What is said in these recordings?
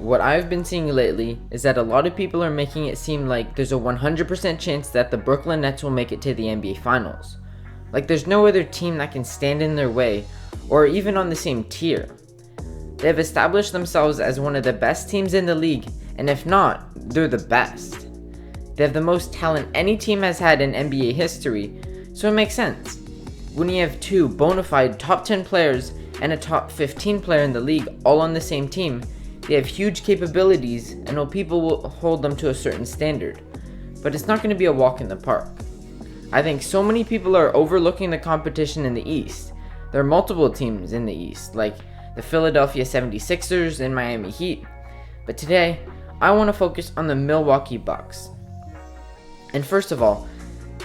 what I've been seeing lately is that a lot of people are making it seem like there's a 100% chance that the Brooklyn Nets will make it to the NBA Finals. Like there's no other team that can stand in their way or even on the same tier. They have established themselves as one of the best teams in the league, and if not, they're the best. They have the most talent any team has had in NBA history, so it makes sense. When you have two bona fide top 10 players and a top 15 player in the league all on the same team, they have huge capabilities and people will hold them to a certain standard. But it's not going to be a walk in the park. I think so many people are overlooking the competition in the East. There are multiple teams in the East, like the Philadelphia 76ers and Miami Heat. But today, I want to focus on the Milwaukee Bucks. And first of all,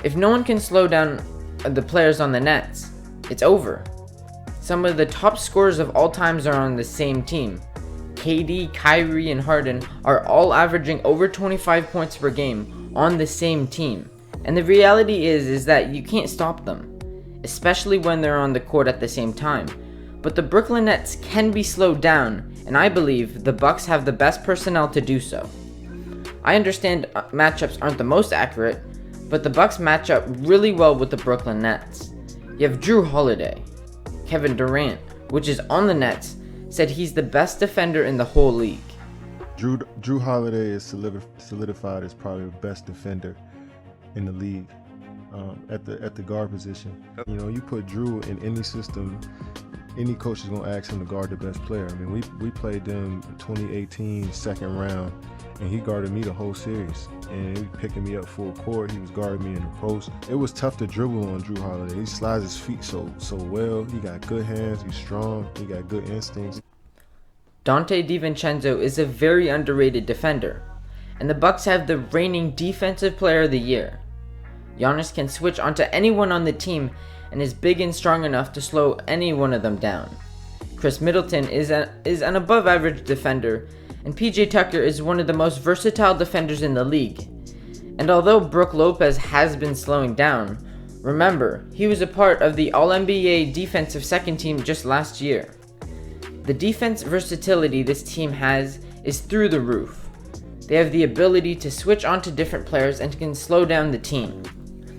if no one can slow down the players on the Nets, it's over. Some of the top scorers of all times are on the same team. KD, Kyrie, and Harden are all averaging over 25 points per game on the same team. And the reality is that you can't stop them, especially when they're on the court at the same time. But the Brooklyn Nets can be slowed down, and I believe the Bucks have the best personnel to do so. I understand matchups aren't the most accurate, but the Bucks match up really well with the Brooklyn Nets. You have Jrue Holiday. Kevin Durant, which is on the Nets, said he's the best defender in the whole league. Jrue Holiday is solidified as probably the best defender in the league at the guard position. You know, you put Jrue in any system, any coach is going to ask him to guard the best player. I mean, we played them 2018 second round, and he guarded me the whole series. And he was picking me up full court. He was guarding me in the post. It was tough to dribble on Jrue Holiday. He slides his feet so well. He got good hands. He's strong. He got good instincts. Dante DiVincenzo is a very underrated defender, and the Bucks have the reigning Defensive Player of the Year. Giannis can switch onto anyone on the team and is big and strong enough to slow any one of them down. Chris Middleton is an above-average defender, and PJ Tucker is one of the most versatile defenders in the league. And although Brook Lopez has been slowing down, remember, he was a part of the All-NBA defensive second team just last year. The defense versatility this team has is through the roof. They have the ability to switch onto different players and can slow down the team.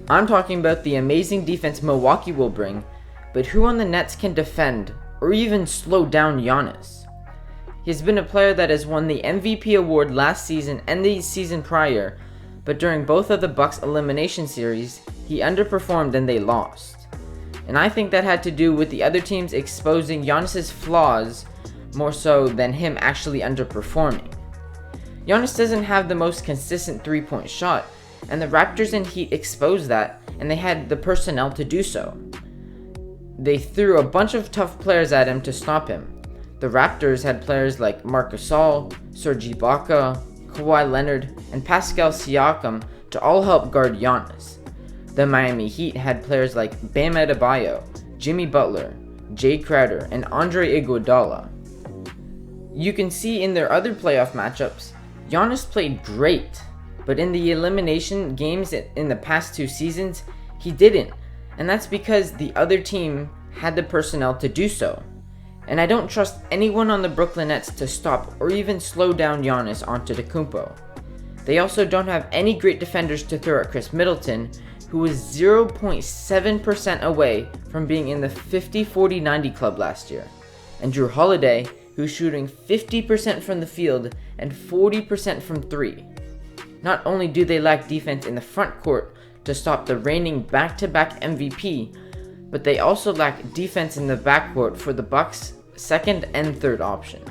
I'm talking about the amazing defense Milwaukee will bring, but who on the Nets can defend or even slow down Giannis? He has been a player that has won the MVP award last season and the season prior, but during both of the Bucks elimination series, he underperformed and they lost. And I think that had to do with the other teams exposing Giannis' flaws more so than him actually underperforming. Giannis doesn't have the most consistent three-point shot, and the Raptors and Heat exposed that, and they had the personnel to do so. They threw a bunch of tough players at him to stop him. The Raptors had players like Marc Gasol, Serge Ibaka, Kawhi Leonard, and Pascal Siakam to all help guard Giannis. The Miami Heat had players like Bam Adebayo, Jimmy Butler, Jay Crowder, and Andre Iguodala. You can see in their other playoff matchups, Giannis played great, but in the elimination games in the past two seasons, he didn't, and that's because the other team had the personnel to do so. And I don't trust anyone on the Brooklyn Nets to stop or even slow down Giannis Antetokounmpo. They also don't have any great defenders to throw at Chris Middleton, who was 0.7% away from being in the 50-40-90 club last year, and Jrue Holiday, who's shooting 50% from the field and 40% from three. Not only do they lack defense in the front court to stop the reigning back-to-back MVP, but they also lack defense in the backcourt for the Bucks' second and third option.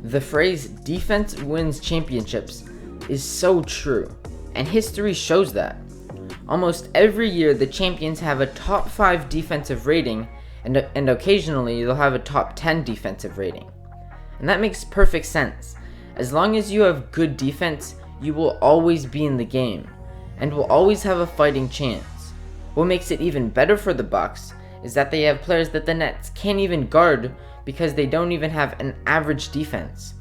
The phrase defense wins championships is so true, and history shows that. Almost every year the champions have a top 5 defensive rating, and occasionally they'll have a top 10 defensive rating. And that makes perfect sense. As long as you have good defense, you will always be in the game, and will always have a fighting chance. What makes it even better for the Bucks is that they have players that the Nets can't even guard because they don't even have an average defense.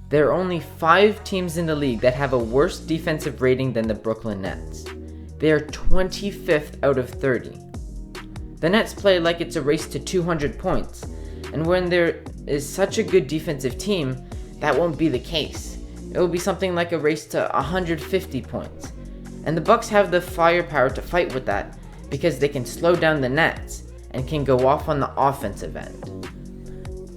There are only 5 teams in the league that have a worse defensive rating than the Brooklyn Nets. They are 25th out of 30. The Nets play like it's a race to 200 points, and when there is such a good defensive team, that won't be the case. It will be something like a race to 150 points. And the Bucks have the firepower to fight with that because they can slow down the Nets and can go off on the offensive end.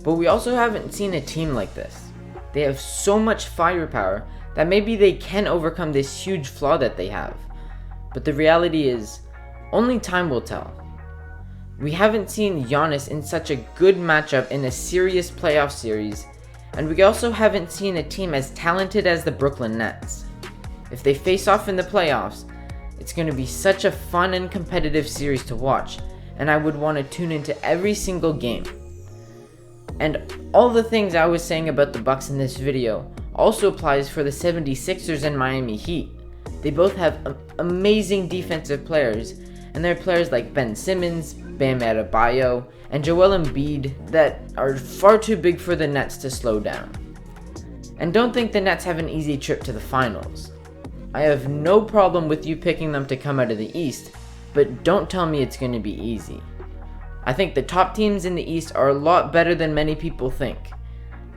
But we also haven't seen a team like this. They have so much firepower that maybe they can overcome this huge flaw that they have. But the reality is, only time will tell. We haven't seen Giannis in such a good matchup in a serious playoff series, and we also haven't seen a team as talented as the Brooklyn Nets. If they face off in the playoffs, it's going to be such a fun and competitive series to watch, and I would want to tune into every single game. And all the things I was saying about the Bucks in this video also applies for the 76ers and Miami Heat. They both have amazing defensive players, and there are players like Ben Simmons, Bam Adebayo, and Joel Embiid that are far too big for the Nets to slow down. And don't think the Nets have an easy trip to the finals. I have no problem with you picking them to come out of the East, but don't tell me it's going to be easy. I think the top teams in the East are a lot better than many people think.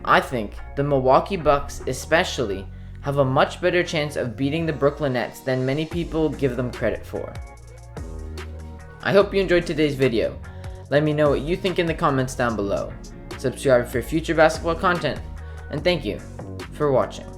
I think the Milwaukee Bucks especially have a much better chance of beating the Brooklyn Nets than many people give them credit for. I hope you enjoyed today's video. Let me know what you think in the comments down below. Subscribe for future basketball content, and thank you for watching.